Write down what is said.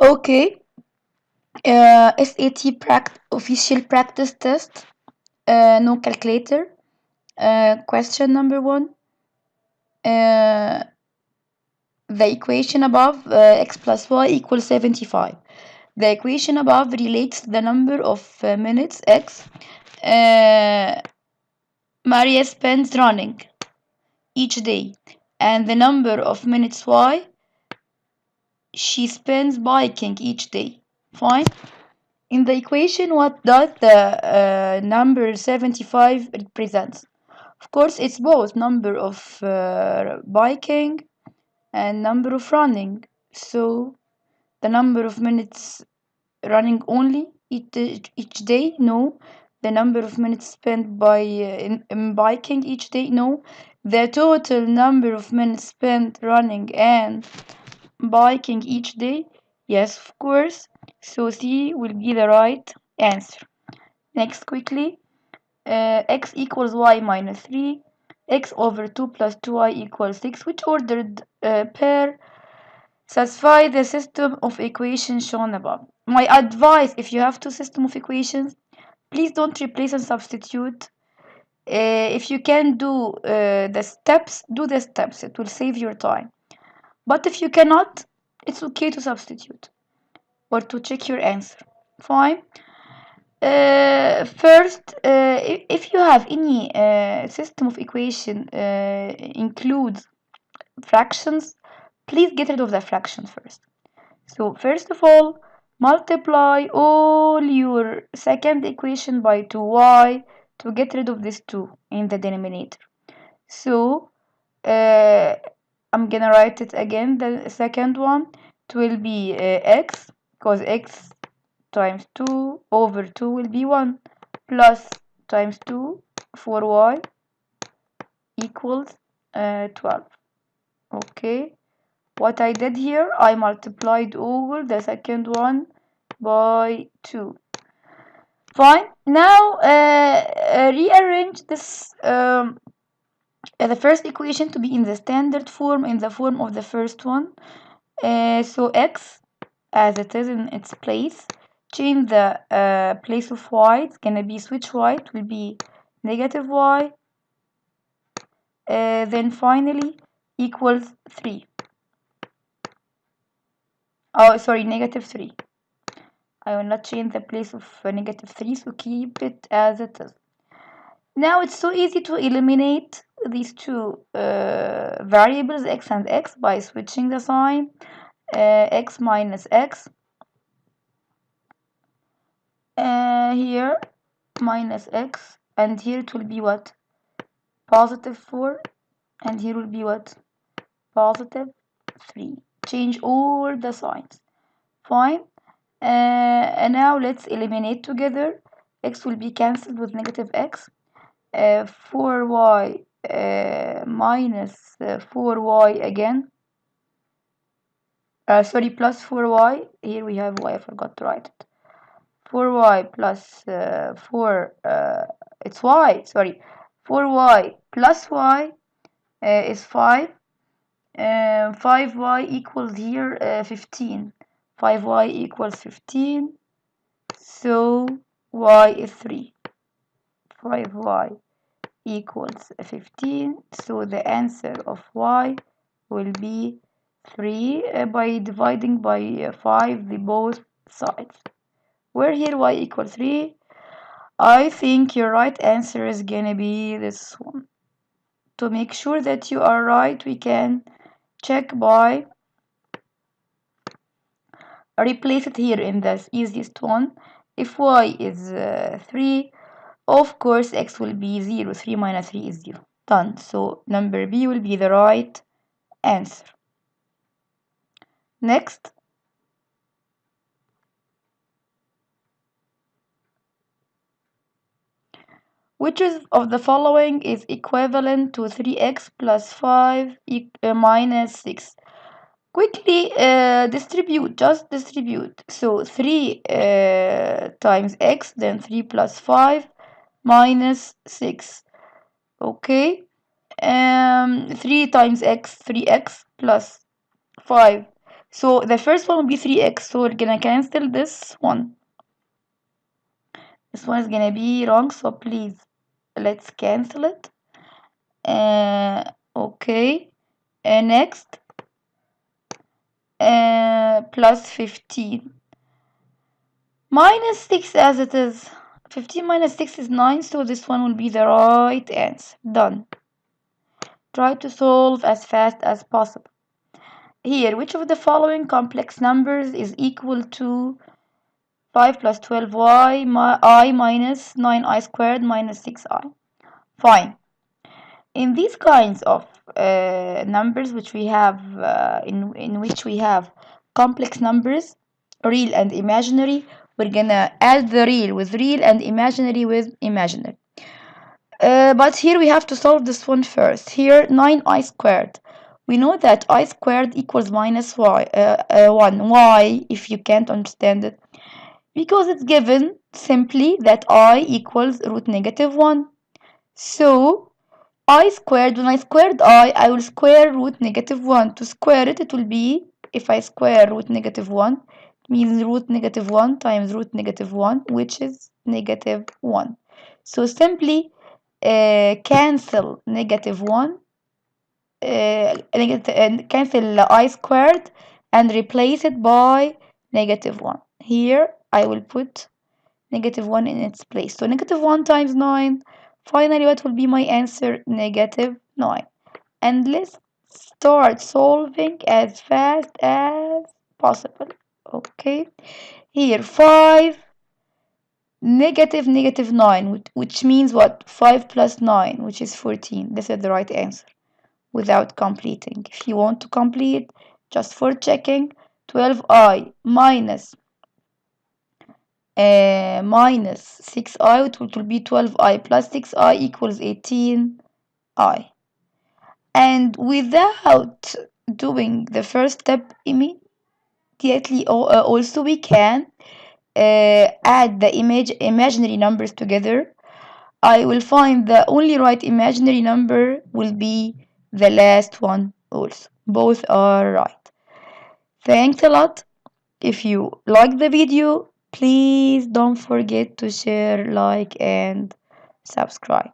Okay. SAT official practice test. No calculator. Question number 1. The equation above, x plus y equals 75. The equation above relates the number of minutes x Maria spends running each day and the number of minutes y she spends biking each day. Fine. In the equation, what does the number 75 represents? Of course, it's both number of biking and number of running. So the number of minutes running only each day? No. The number of minutes spent by in biking each day? No. The total number of minutes spent running and biking each day? Yes, of course. So C will be the right answer. Next, quickly. X equals y minus 3. X over 2 plus 2y equals 6. Which ordered pair satisfy the system of equations shown above? My advice, if you have two system of equations, please don't replace and substitute. If you can do the steps, do the steps. It will save your time. But if you cannot, it's okay to substitute or to check your answer. Fine. First, if you have any system of equation includes fractions, please get rid of the fraction first. So first of all, multiply all your second equation by 2y to get rid of this 2 in the denominator. So I'm gonna write it again. The second one, it will be x, because x times 2 over 2 will be 1, plus times 2 4y equals 12. Okay, what I did here, I multiplied over the second one by 2. Fine. Now rearrange this the first equation to be in the standard form, in the form of the first one. So x as it is in its place, change the place of y. It's gonna be switch y, it will be negative y, then finally equals 3. Oh, sorry, negative 3. I will not change the place of negative 3, so keep it as it is. Now it's so easy to eliminate these two variables, x and x, by switching the sign. X minus x, here minus x, and here it will be what? Positive 4, and here will be what? Positive 3. Change all the signs. Fine. And now let's eliminate together. X will be cancelled with negative x. 4y minus 4y again. Sorry, plus 4y. Here we have y, I forgot to write it. 4y plus 4, it's y, sorry. 4y plus y is 5. 5y equals here 15. 5y equals 15. So y is 3. 5y equals 15. So the answer of y will be 3 by dividing by 5 the both sides. Where here y equals 3, I think your right answer is gonna be this one. To make sure that you are right, we can check by replace it here in the easiest one. If y is 3, of course x will be 0. 3 minus 3 is 0. Done. So number B will be the right answer. Next. Which of the following is equivalent to 3x plus 5 minus 6? Quickly distribute, just distribute. So 3 times x, then 3 plus 5 minus 6. Okay. 3 times x, 3x plus 5. So the first one will be 3x, so we're gonna cancel this one. This one is gonna be wrong, so please let's cancel it. Okay. Next, plus 15 minus 6 as it is. 15 minus 6 is 9, so this one will be the right answer. Done. Try to solve as fast as possible. Here, which of the following complex numbers is equal to 5 plus 12y I minus 9i squared minus 6i? Fine. In these kinds of numbers which we have in which we have complex numbers, real and imaginary, we're gonna add the real with real and imaginary with imaginary. But here we have to solve this one first. Here 9i squared. We know that I squared equals minus 1. Why, if you can't understand it? Because it's given simply that I equals root negative 1. So I squared, when I squared I will square root negative 1. To square it, it will be, if I square root negative 1, it means root negative 1 times root negative 1, which is negative 1. So simply cancel negative 1, cancel I squared and replace it by negative 1. Here I will put negative 1 in its place. So negative 1 times 9. Finally, what will be my answer? Negative 9. And let's start solving as fast as possible. Okay. Here, 5 negative 9, which means what? 5 plus 9, which is 14. This is the right answer without completing. If you want to complete, just for checking, 12i minus 6i, it will be 12i plus 6i equals 18i. And without doing the first step immediately, also we can add the imaginary numbers together. I will find the only right imaginary number will be the last one also. Both are right. Thanks a lot. If you like the video, please don't forget to share, like, and subscribe.